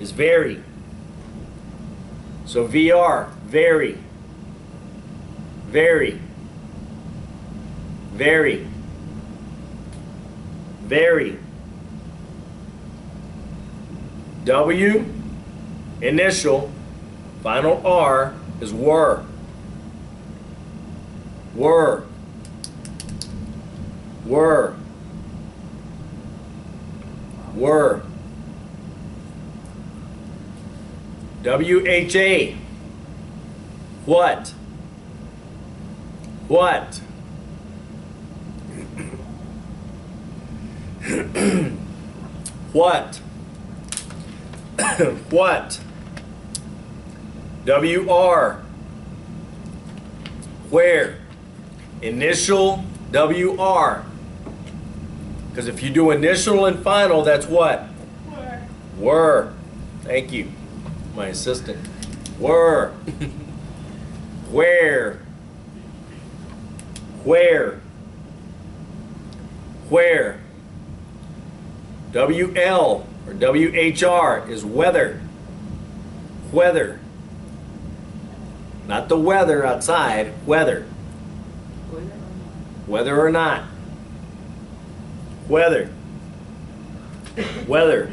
Speaker 1: is very. So VR. Very. Very. Very. Very. W, initial, final R is were. Were. Were. Were. WHA. What? What? What? What? WR. Where? Initial WR. Because if you do initial and final, that's what? Were. Thank you, my assistant. Were. Where. Where. Where. WL or WHR is weather. Weather. Not the weather outside, weather. Whether or not. Weather. Weather.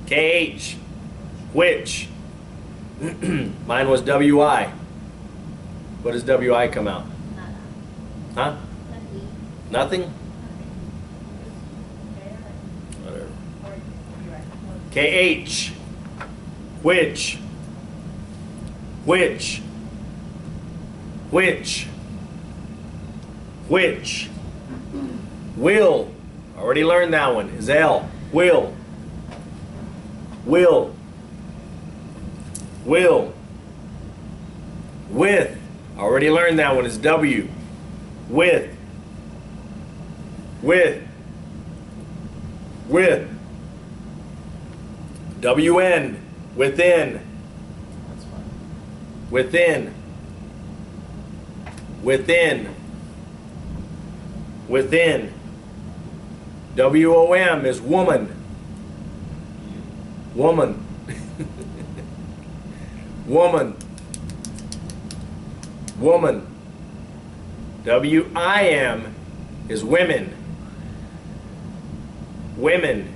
Speaker 1: KH. Which. Mine was WI. What does WI come out? Huh? Nothing? Whatever. KH. Which. Which. Which. Which. Will. Already learned that one. Is L. Will. Will. Will. With. Already learned that one. Is W. With. With. With. WN. Within.
Speaker 2: That's fine.
Speaker 1: Within. Within. Within. WOM is woman. Woman. Woman. Woman. WIM is women. Women.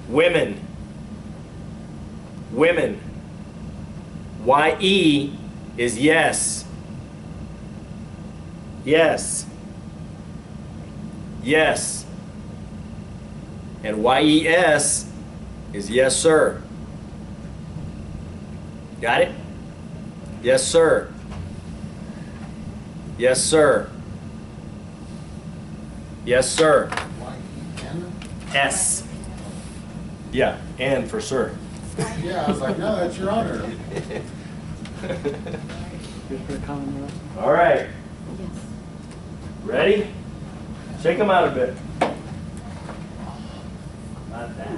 Speaker 1: Women. Women. YE is yes. Yes. Yes. And YES is yes, sir. Got it? Yes, sir. Yes, sir. Yes, sir.
Speaker 6: Y-E-N?
Speaker 1: S. Yeah, and for sir.
Speaker 6: Yeah, I was like, no, that's your honor.
Speaker 1: All right. Ready? Shake them out a bit. Not that.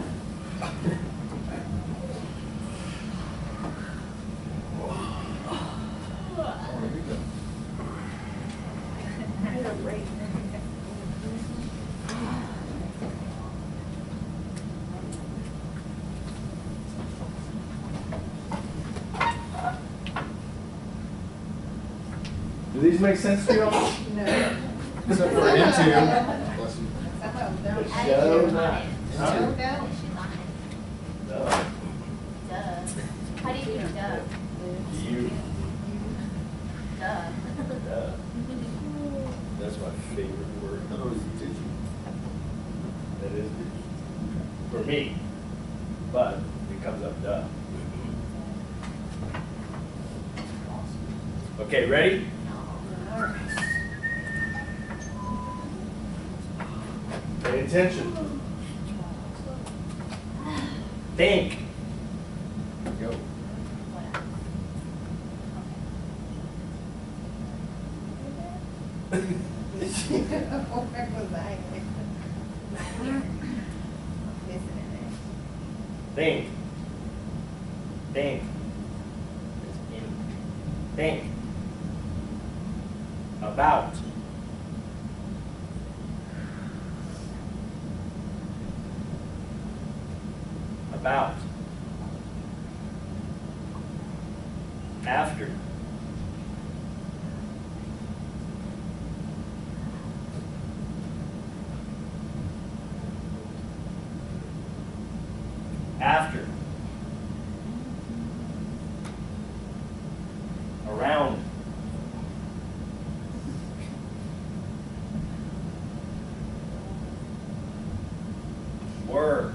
Speaker 1: Do these make sense to you all?
Speaker 6: Except for into. Bless you.
Speaker 1: Show not. Huh? No.
Speaker 4: How do you do duh?
Speaker 1: You.
Speaker 4: Duh.
Speaker 1: Duh. That's my favorite word.
Speaker 6: I thought it was did you.
Speaker 1: That is for me, but it comes up duh. Okay, ready? Pay attention. Think.
Speaker 6: Go.
Speaker 1: Think. Think. Think. About. About. After. After. Around. Were.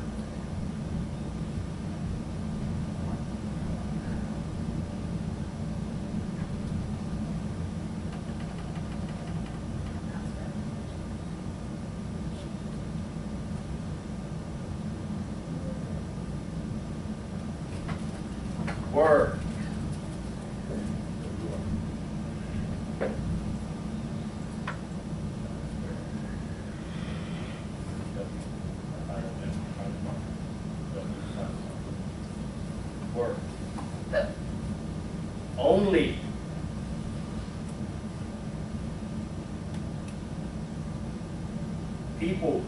Speaker 1: Were. People.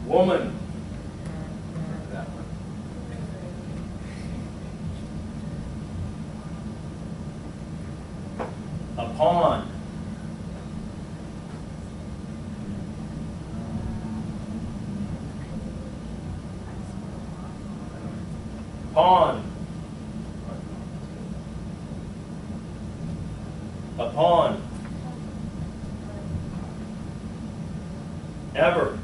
Speaker 1: Woman.
Speaker 2: That one.
Speaker 1: Upon. Upon. Upon. Ever.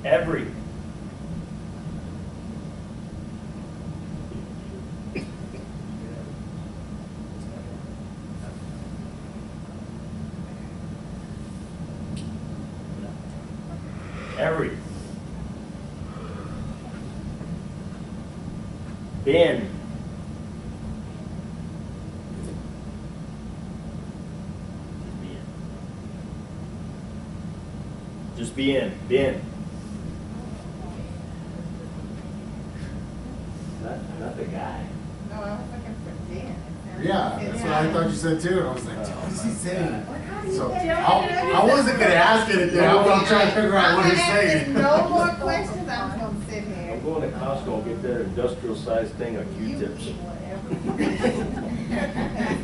Speaker 1: Every. Every. Been. Just be in. Been. Not the guy.
Speaker 8: No, I was looking for Dan.
Speaker 6: Yeah, that's what I thought you said too. And I was like, what is he saying? So
Speaker 8: I
Speaker 6: I wasn't gonna ask anything. I'm trying to figure out what he's saying.
Speaker 8: No more questions, I'm gonna sit
Speaker 1: I'm
Speaker 8: here.
Speaker 1: going to Costco and get that industrial sized thing of
Speaker 8: You
Speaker 1: Q-tips.
Speaker 8: eat whatever.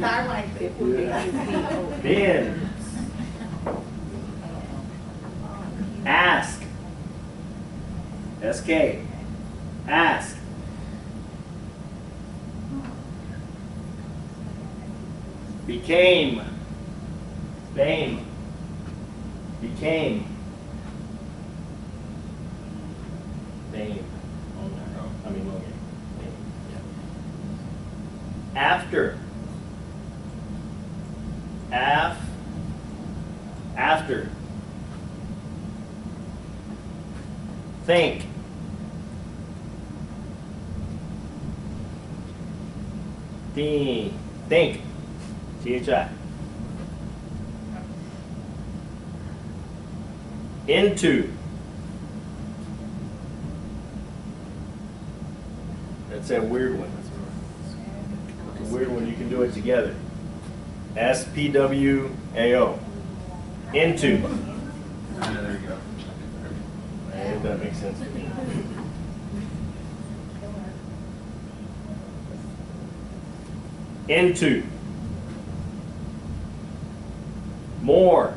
Speaker 8: I like it.
Speaker 1: Been. Ask. SK. Ask. Became. Fame. Became. Fame. I mean, okay. Fame. Yeah. After. After. Think. Think. THI. Into. That's that weird one. It's a weird one. You can do it together. SPWAO. Into.
Speaker 2: Yeah, there you go.
Speaker 1: If that makes sense to me. Into. More.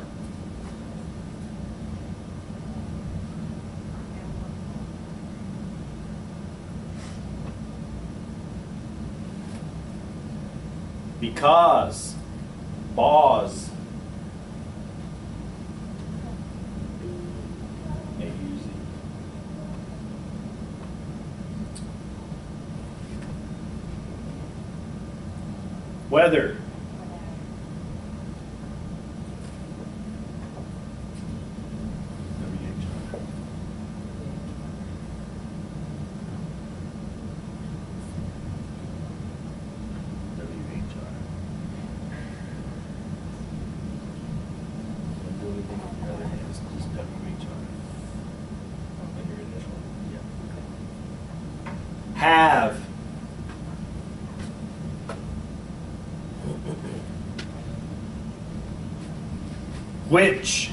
Speaker 1: Because. Boz. Weather. Have. Which.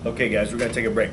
Speaker 1: Okay, guys, we're going to take a break.